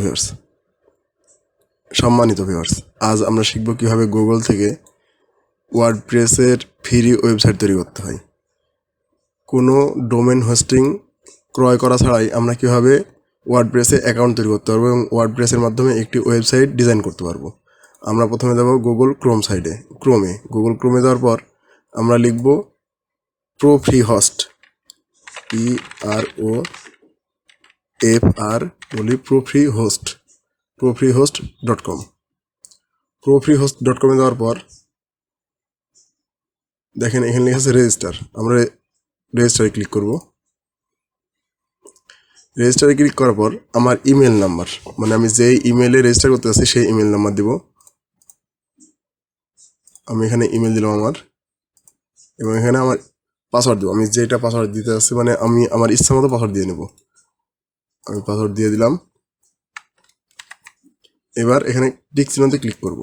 Viewers, সম্মানিত viewers, আজ আমরা শিখব কিভাবে গুগল থেকে ওয়ার্ডপ্রেসের ফ্রি ওয়েবসাইট তৈরি করতে হয়। কোনো ডোমেন হোস্টিং ক্রয় করা ছাড়াই আমরা কিভাবে ওয়ার্ডপ্রেসে অ্যাকাউন্ট তৈরি করতে পারবো এবং ওয়ার্ডপ্রেসের মাধ্যমে একটি ওয়েবসাইট ডিজাইন করতে পারবো। আমরা প্রথমে যাব গুগল গুগল ক্রোমে যাওয়ার পর আমরা লিখব প্রো ফ্রি হোস্ট, PROFR বলি profreehost.com। profreehost.com-এ যাওয়ার পর দেখেন এখানে লেখা আছে রেজিস্টার। আমরা রেজিস্টারে ক্লিক করব। রেজিস্টারে ক্লিক করার পর আমার ইমেল নাম্বার, মানে আমি যেই ইমেলে রেজিস্টার করতে যাচ্ছি সেই ইমেল নাম্বার দিব। আমি এখানে ইমেল দিলাম আমার, এবং এখানে আমার পাসওয়ার্ড দেবো। আমি যেটা পাসওয়ার্ড দিতে যাচ্ছি, মানে আমি আমার ইচ্ছা মতো পাসওয়ার্ড দিয়ে নেব। আমি পাসওয়ার্ড দিয়ে দিলাম। এবার এখানে টিক চিহ্নতে ক্লিক করব।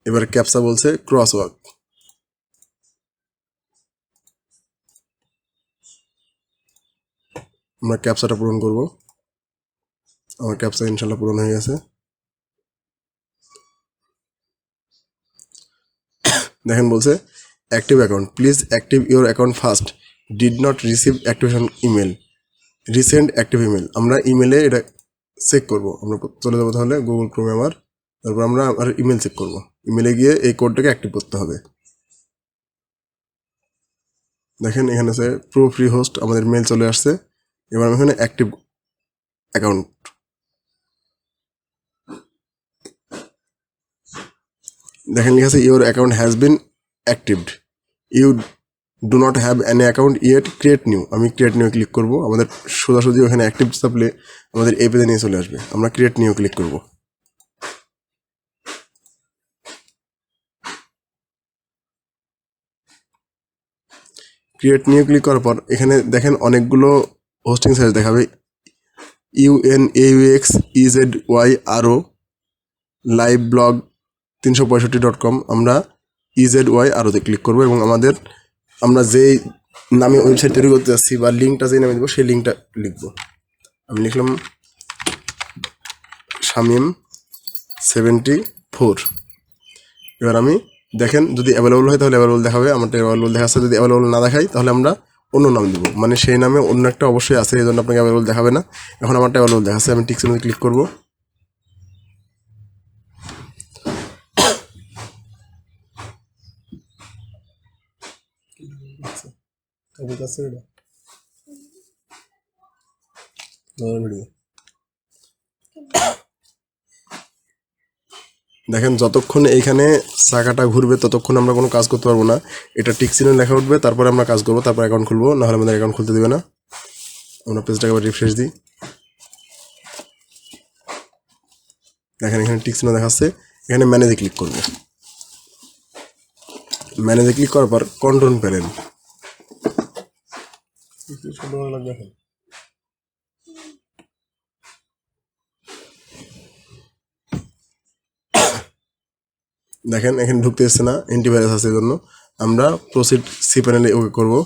এবার ক্যাপচা বলছে ক্রসওয়ার্ক। আমরা ক্যাপচাটা পূরণ করব। আমার ক্যাপচা ইনশাল্লাহ পূরণ হয়ে গেছে। দেখেন বলছে active account, please active your account first, did not receive activation email, recent active email. আমরা ইমেলে এটা চেক করব। আমরা চলে যাবো তাহলে গুগল ক্রোমে আমার, তারপর আমরা আর ইমেল চেক করব। ইমেলে গিয়ে এই কোডটাকে অ্যাক্টিভ করতে হবে। দেখেন এখানে আছে প্রো ফ্রি হোস্ট, আমাদের মেল চলে আসছে। এবার আমি এখানে অ্যাক্টিভ অ্যাকাউন্ট, দেখেন লেখা আছে your account has been activated, you do not have an account yet, create new. আমি ক্রিয়েট নিউ ক্লিক করব। আমাদের সোজাসুজি ওখানে অ্যাক্টিভ চাপলে আমাদের এই পেজে নিয়ে চলে আসবে। আমরা ক্রিয়েট নিউ ক্লিক করব। ক্রিয়েট নিউ ক্লিক করার পর এখানে দেখেন অনেকগুলো হোস্টিং সাইট দেখাবে, UNAUX EZYRO live blog 365.com। আমরা EZYRO-তে ক্লিক করব এবং আমরা যেই নামে ওয়েবসাইট তৈরি করতে যাচ্ছি বা লিঙ্কটা যেই নামে দেবো সেই লিঙ্কটা লিখব। আমি লিখলাম শামিম 74। এবার আমি দেখেন যদি অ্যাভেলেবল হয় তাহলে অ্যাভেলেবল দেখাবে, আমারটা অ্যাভেলেবল দেখাচ্ছে। যদি অ্যাভেলেবল না দেখাই তাহলে আমরা অন্য নাম দিব, মানে সেই নামে অন্য একটা অবশ্যই আছে, এই জন্য আপনাকে অ্যাভেলেবল দেখাবে না। এখন আমারটা অ্যাভেলেবল দেখাচ্ছে। আমি টিক চিহ্নে ক্লিক করব। দেখেন যতক্ষণ এইখানে চাকাটা ঘুরবে ততক্ষণ আমরা কোনো কাজ করতে পারবো না। এটা টিক চিহ্নে লেখা উঠবে, তারপরে আমরা কাজ করবো, তারপর অ্যাকাউন্ট খুলবো, নাহলে আমাদের অ্যাকাউন্ট খুলতে দেবে না। আমরা পেজটাকে আবার রিফ্রেশ দিই। দেখেন এখানে টিক চিহ্ন দেখাচ্ছে। এখানে ম্যানেজে ক্লিক করবো। ম্যানেজে ক্লিক করার পর কন্ট্রোল প্যানেল, দেখেন এখানে ঢুকতে এসছে না, অ্যান্টিভাইরাস আছে, এই জন্য আমরা প্রসিড সি প্যানেলে ওকে করবো।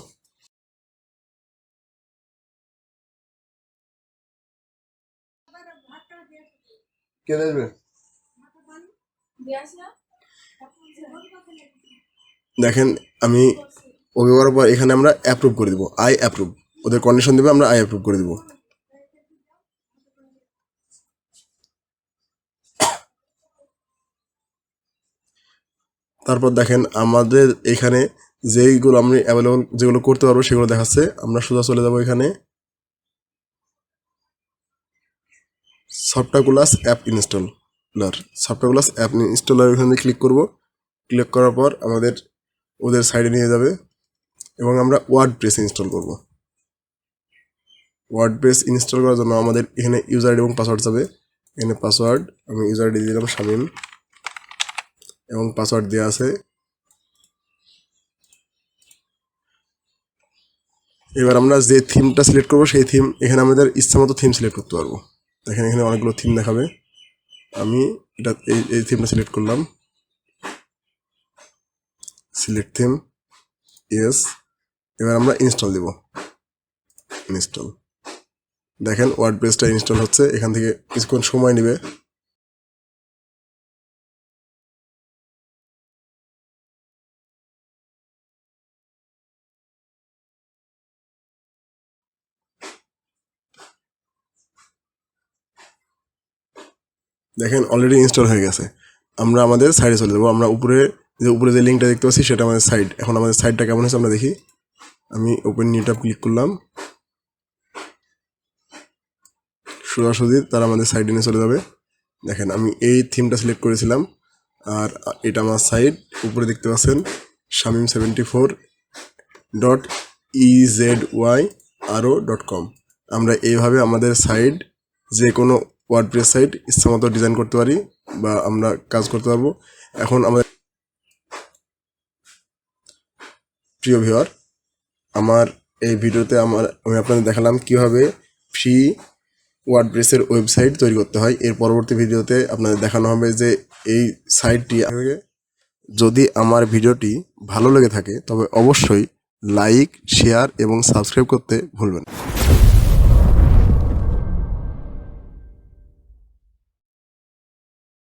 দেখেন আমি ওকে করার পর এখানে আমরা অ্যাপ্রুভ করে দিব, আই অ্যাপ্রুভ। ওদের কন্ডিশন দেবে, আমরা আই অ্যাপ্রুভ করে দিব। তারপর দেখেন আমাদের এখানে যেইগুলো আমি অ্যাভেলেবল যেগুলো করতে পারবো সেগুলো দেখাচ্ছে। আমরা সোজা চলে যাব এখানে সফটওয়্যার অ্যাপ ইনস্টলার এখানে ক্লিক করব। ক্লিক করার পর আমাদের ওদের সাইডে নিয়ে যাবে এবং আমরা ওয়ার্ডপ্রেস ইনস্টল করব। ওয়ার্ডপ্রেস ইনস্টল করার জন্য আমাদের এখানে ইউজার আইডি এবং পাসওয়ার্ড যাবে। এখানে পাসওয়ার্ড, আমি ইউজার আইডি দিলাম শামিম এবং পাসওয়ার্ড দেওয়া আছে। এবার আমরা যে থিমটা সিলেক্ট করবো সেই থিম, এখানে আমাদের ইচ্ছা মতো থিম সিলেক্ট করতে পারবো। দেখেন এখানে অনেকগুলো থিম দেখাবে। আমি এটা এই থিমটা সিলেক্ট করলাম, সিলেক্ট থিম, ইয়েস। এবার আমরা ইনস্টল দেব, ইনস্টল। দেখেন ওয়ার্ডপ্রেসটা ইনস্টল হচ্ছে, এখান থেকে কিছুক্ষণ সময় নেবে। দেখেন অলরেডি ইনস্টল হয়ে গেছে। আমরা আমাদের সাইডে চলে যাবো। আমরা উপরে যে লিঙ্কটা দেখতে পাচ্ছি সেটা আমাদের সাইট। এখন আমাদের সাইটটা কেমন হয়েছে আমরা দেখি। আমি ওপেন নিউ ট্যাব ক্লিক করলাম, সোজাসুজি তারা আমাদের সাইডে নিয়ে চলে যাবে। দেখেন আমি এই থিমটা সিলেক্ট করেছিলাম, আর এটা আমার সাইট। উপরে দেখতে পাচ্ছেন shamim74.ezyaro.com। আমরা এইভাবে আমাদের সাইট, যে কোনো ওয়ার্ডপ্রেস সাইট ইচ্ছামতো ডিজাইন করতে পারি বা আমরা কাজ করতে পারবো। এখন আমাদের প্রিয় ভিউয়ার, আমার এই ভিডিওতে আমি আপনাদের দেখালাম কীভাবে ফ্রি ওয়ার্ডপ্রেসের ওয়েবসাইট তৈরি করতে হয়। এর পরবর্তী ভিডিওতে আপনাদের দেখানো হবে যে এই সাইটটি। যদি আমার ভিডিওটি ভালো লেগে থাকে তবে অবশ্যই লাইক, শেয়ার এবং সাবস্ক্রাইব করতে ভুলবেন না।